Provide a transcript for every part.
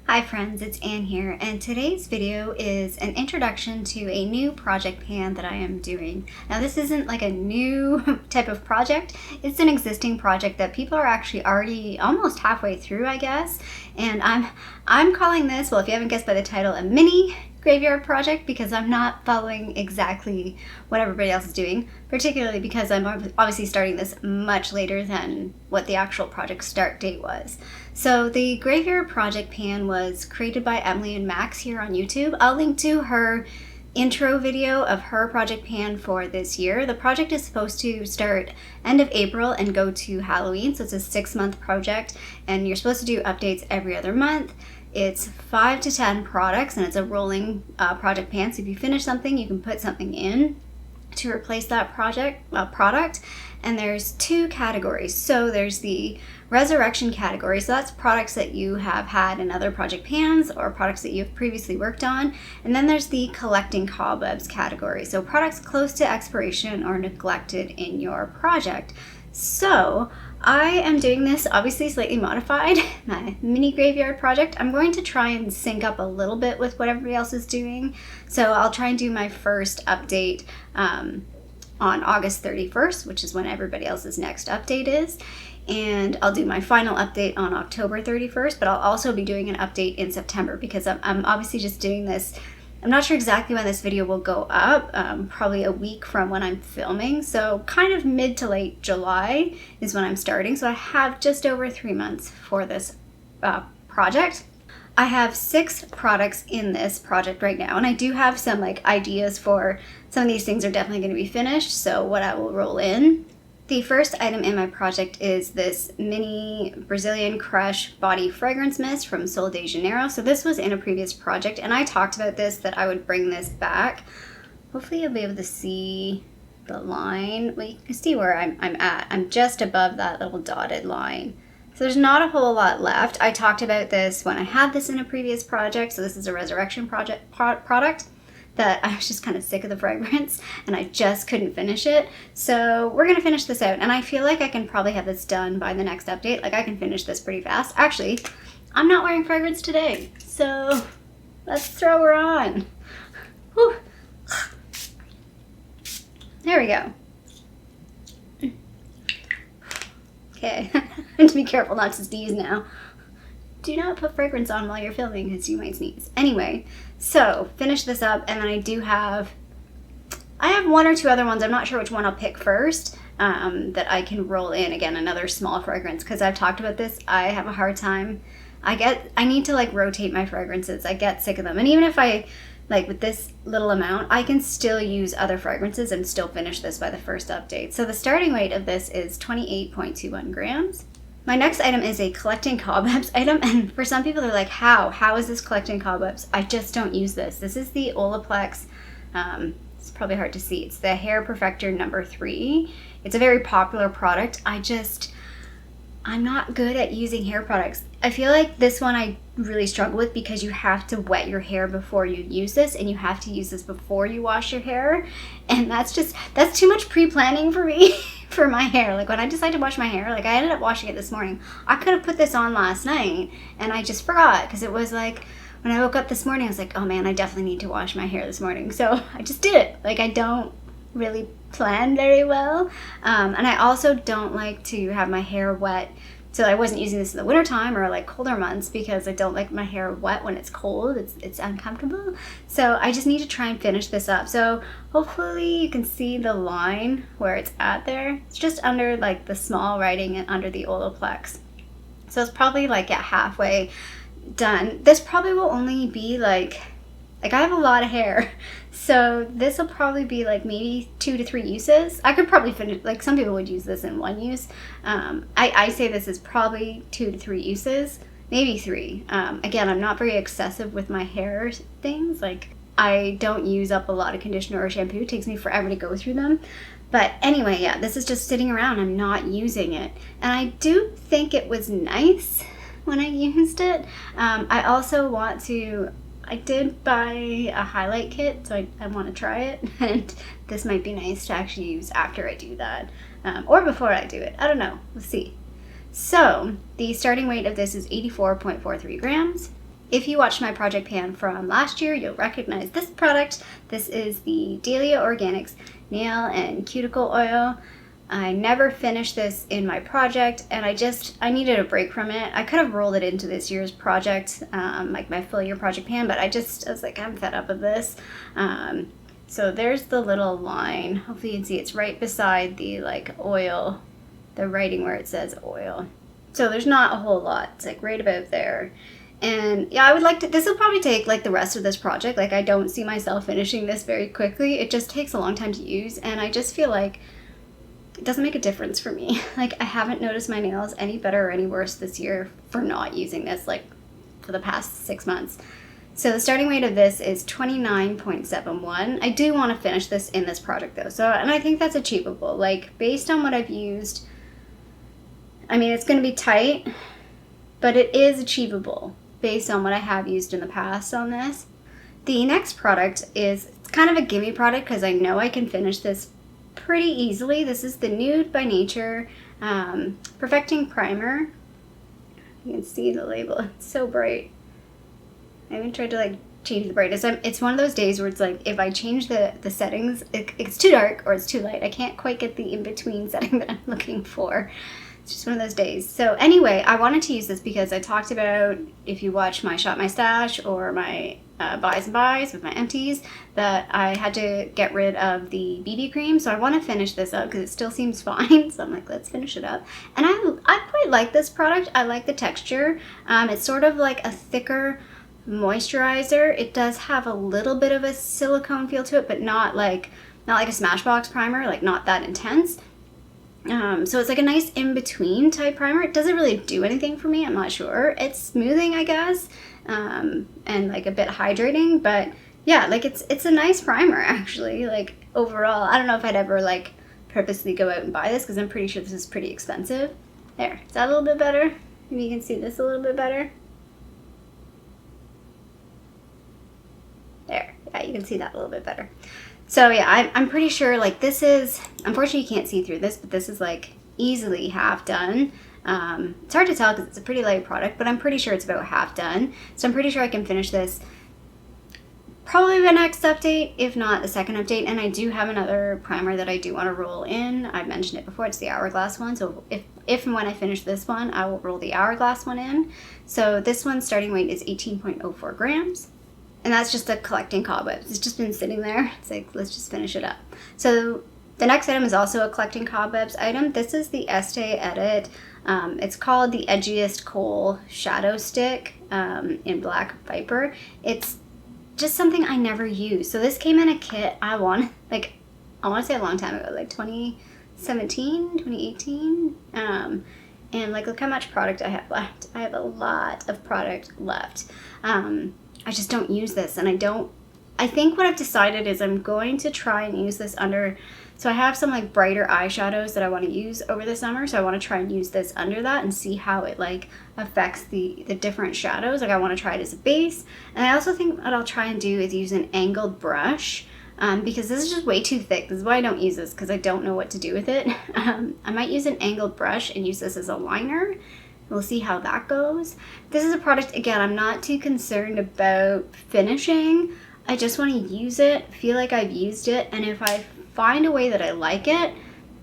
Hi friends, it's Anne here, and today's video is an introduction to a new project pan that I am doing. Now this isn't like a new type of project, it's an existing project that people are actually already almost halfway through, I guess. And I'm calling this, well, if you haven't guessed by the title, a mini graveyard project, because I'm not following exactly what everybody else is doing, particularly because I'm obviously starting this much later than what the actual project start date was. So the graveyard project pan was created by emilynmax here on YouTube. I'll link to her intro video of her project pan for this year. The project is supposed to start end of April and go to Halloween, so it's a 6-month project, and you're supposed to do updates every other month. It's 5 to 10 products, and it's a rolling project pan, so if you finish something, you can put something in to replace that product. And there's 2 categories. So there's the resurrection category, so that's products that you have had in other project pans or products that you've previously worked on. And then there's the collecting cobwebs category, so products close to expiration or neglected in your project. So I am doing this obviously slightly modified, my mini graveyard project. I'm going to try and sync up a little bit with what everybody else is doing. So I'll try and do my first update on August 31st, which is when everybody else's next update is. And I'll do my final update on October 31st, but I'll also be doing an update in September because I'm obviously just doing this. I'm not sure exactly when this video will go up, probably a week from when I'm filming. So kind of mid to late July is when I'm starting. So I have just over 3 months for this project. I have 6 products in this project right now, and I do have some ideas for some of these things are definitely going to be finished, so what I will roll in. The first item in my project is this mini Brazilian Crush body fragrance mist from Sol de Janeiro. So this was in a previous project, and I talked about this, that I would bring this back. Hopefully you'll be able to see the line. Well, you can see where I'm at. I'm just above that little dotted line. So there's not a whole lot left. I talked about this when I had this in a previous project. So this is a resurrection product that I was just kind of sick of the fragrance and I just couldn't finish it. So we're gonna finish this out, and I feel like I can probably have this done by the next update. Like I can finish this pretty fast. Actually, I'm not wearing fragrance today, so let's throw her on. Whew. There we go. Okay, I have to be careful not to sneeze now. Do not put fragrance on while you're filming because you might sneeze. Anyway, so finish this up, and then I have 1 or 2 other ones. I'm not sure which one I'll pick first that I can roll in. Again, another small fragrance, because I've talked about this. I have a hard time. I need to rotate my fragrances. I get sick of them. And even if I, with this little amount, I can still use other fragrances and still finish this by the first update. So the starting weight of this is 28.21 grams. My next item is a collecting cobwebs item, and for some people they're like, how is this collecting cobwebs? I just don't use this. This is the Olaplex, it's probably hard to see, it's the Hair Perfector number 3. It's a very popular product. I'm not good at using hair products. I feel like this one I really struggle with because you have to wet your hair before you use this, and you have to use this before you wash your hair, and that's too much pre-planning for me for my hair. When I decided to wash my hair, I ended up washing it this morning. I could have put this on last night and I just forgot, because it was when I woke up this morning I was like, oh man, I definitely need to wash my hair this morning. So I just did it. I don't really plan very well, and I also don't like to have my hair wet. So I wasn't using this in the wintertime or colder months, because I don't like my hair wet when it's cold. It's uncomfortable. So I just need to try and finish this up. So hopefully you can see the line where it's at there. It's just under the small writing and under the Olaplex. So it's probably halfway done. This probably will only be I have a lot of hair, so this will probably be maybe 2 to 3 uses. I could probably finish, some people would use this in 1 use. I say this is probably 2 to 3 uses, maybe 3. Again, I'm not very excessive with my hair things. I don't use up a lot of conditioner or shampoo. It takes me forever to go through them. But anyway, yeah, this is just sitting around. I'm not using it. And I do think it was nice when I used it. I also want to, I did buy a highlight kit, so I want to try it, and this might be nice to actually use after I do that, or before I do it. I don't know. We'll see. So the starting weight of this is 84.43 grams. If you watched my project pan from last year, you'll recognize this product. This is the Dahlia Organics Nail and Cuticle Oil. I never finished this in my project, and I needed a break from it. I could have rolled it into this year's project, like my full year project pan, but I was like, I'm fed up of this. So there's the little line. Hopefully you can see it's right beside the like oil, the writing where it says oil. So there's not a whole lot. It's like right about there. And yeah, I would like to, this will probably take like the rest of this project. Like I don't see myself finishing this very quickly. It just takes a long time to use, and I just feel like it doesn't make a difference for me. Like I haven't noticed my nails any better or any worse this year for not using this like for the past 6 months. So the starting weight of this is 29.71. I do want to finish this in this project though. So, and I think that's achievable. Like based on what I've used, I mean, it's going to be tight, but it is achievable based on what I have used in the past on this. The next product is it's kind of a gimme product because I know I can finish this pretty easily. This is the Nude by Nature Perfecting Primer. You can see the label. It's so bright. I haven't tried to like change the brightness. It's one of those days where it's like if I change the settings, it's too dark or it's too light. I can't quite get the in-between setting that I'm looking for. It's just one of those days. So anyway, I wanted to use this because I talked about, if you watch my Shop My Stash or my buys and buys with my empties, that I had to get rid of the BB cream. So I want to finish this up because it still seems fine. So I'm like, let's finish it up. And I quite like this product. I like the texture. It's sort of like a thicker moisturizer. It does have a little bit of a silicone feel to it, but not like a Smashbox primer, like not that intense. So it's like a nice in-between type primer. It doesn't really do anything for me, I'm not sure. It's smoothing, I guess, and like a bit hydrating, but yeah, like it's a nice primer actually, like overall. I don't know if I'd ever like purposely go out and buy this because I'm pretty sure this is pretty expensive. There, is that a little bit better? Maybe you can see this a little bit better. There, yeah, you can see that a little bit better. So yeah, I'm pretty sure like this is, unfortunately you can't see through this, but this is like easily half done. It's hard to tell because it's a pretty light product, but I'm pretty sure it's about half done. So I'm pretty sure I can finish this probably the next update, if not the second update. And I do have another primer that I do want to roll in. I've mentioned it before, it's the Hourglass one. So if and when I finish this one, I will roll the Hourglass one in. So this one's starting weight is 18.04 grams. And that's just a collecting cobwebs. It's just been sitting there. It's like, let's just finish it up. So the next item is also a collecting cobwebs item. This is the Estee Edit. It's called the Edgiest Kohl Shadow Stick in Black Viper. It's just something I never use. So this came in a kit I want to say a long time ago, like 2017, 2018. And like, look how much product I have left. I have a lot of product left. I just don't use this, and I think what I've decided is I'm going to try and use this under, so I have some like brighter eyeshadows that I want to use over the summer, so I want to try and use this under that and see how it like affects the different shadows. Like I want to try it as a base, and I also think what I'll try and do is use an angled brush, because this is just way too thick. This is why I don't use this, because I don't know what to do with it. I might use an angled brush and use this as a liner. We'll see how that goes. This is a product, again, I'm not too concerned about finishing. I just want to use it, feel like I've used it, and if I find a way that I like it,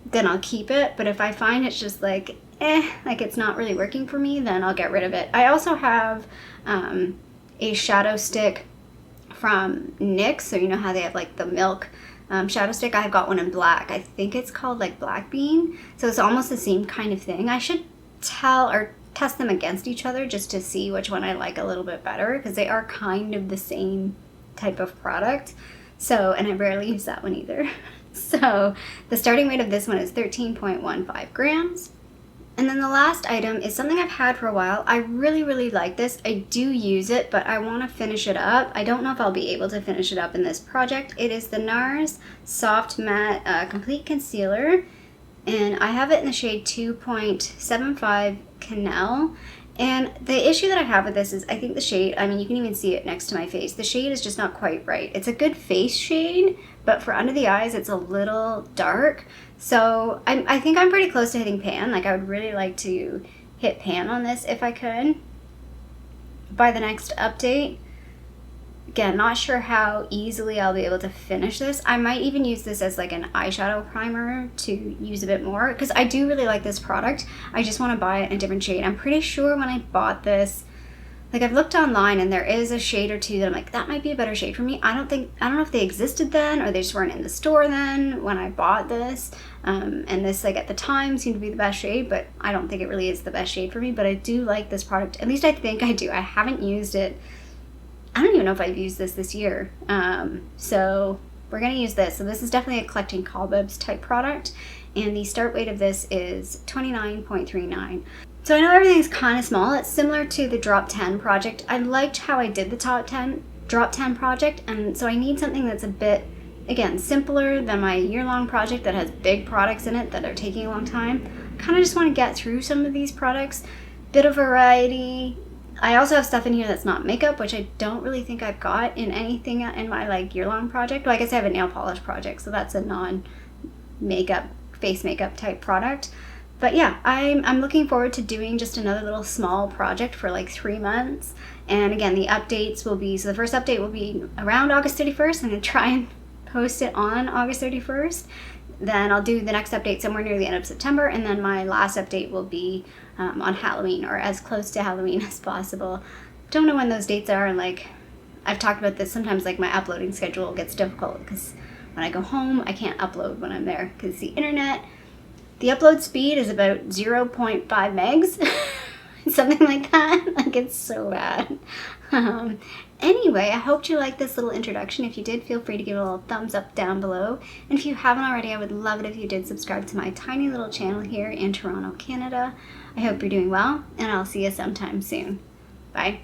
then I'll keep it. But if I find it's just like, like it's not really working for me, then I'll get rid of it. I also have a shadow stick from NYX, so you know how they have like the milk shadow stick. I've got one in black. I think it's called like Black Bean, so it's almost the same kind of thing. I should test them against each other just to see which one I like a little bit better, because they are kind of the same type of product. So, and I rarely use that one either. So the starting weight of this one is 13.15 grams. And then the last item is something I've had for a while. I really, really like this. I do use it, but I want to finish it up. I don't know if I'll be able to finish it up in this project. It is the NARS Soft Matte Complete Concealer. And I have it in the shade 2.75 Cannelle. And the issue that I have with this is I think the shade, I mean, you can even see it next to my face. The shade is just not quite right. It's a good face shade, but for under the eyes, it's a little dark. So I think I'm pretty close to hitting pan. Like I would really like to hit pan on this if I could. by the next update. Again, not sure how easily I'll be able to finish this. I might even use this as like an eyeshadow primer to use a bit more, because I do really like this product. I just want to buy it in a different shade. I'm pretty sure when I bought this, like I've looked online and there is a shade or two that I'm like, that might be a better shade for me. I don't know if they existed then or they just weren't in the store then when I bought this. And this, like, at the time seemed to be the best shade, but I don't think it really is the best shade for me. But I do like this product. At least I think I do. I haven't used it. I don't even know if I've used this year. So we're going to use this. So this is definitely a collecting cobwebs type product. And the start weight of this is 29.39. So I know everything's kind of small. It's similar to the Drop 10 project. I liked how I did the Drop 10 project. And so I need something that's a bit, again, simpler than my year-long project that has big products in it that are taking a long time. Kind of just want to get through some of these products. Bit of variety. I also have stuff in here that's not makeup, which I don't really think I've got in anything in my like year-long project. Well, I guess I have a nail polish project, so that's a non-makeup, face makeup type product. But yeah, I'm looking forward to doing just another little small project for like 3 months. And again, the updates will be, so the first update will be around August 31st. I'm going to try and post it on August 31st. Then I'll do the next update somewhere near the end of September. And then my last update will be on Halloween, or as close to Halloween as possible. Don't know when those dates are. And like, I've talked about this, sometimes like my uploading schedule gets difficult because when I go home, I can't upload when I'm there because the internet, the upload speed is about 0.5 megs, something like that. Like, it's so bad. Anyway, I hope you liked this little introduction. If you did, feel free to give it a little thumbs up down below. And if you haven't already, I would love it if you did subscribe to my tiny little channel here in Toronto, Canada. I hope you're doing well, and I'll see you sometime soon. Bye.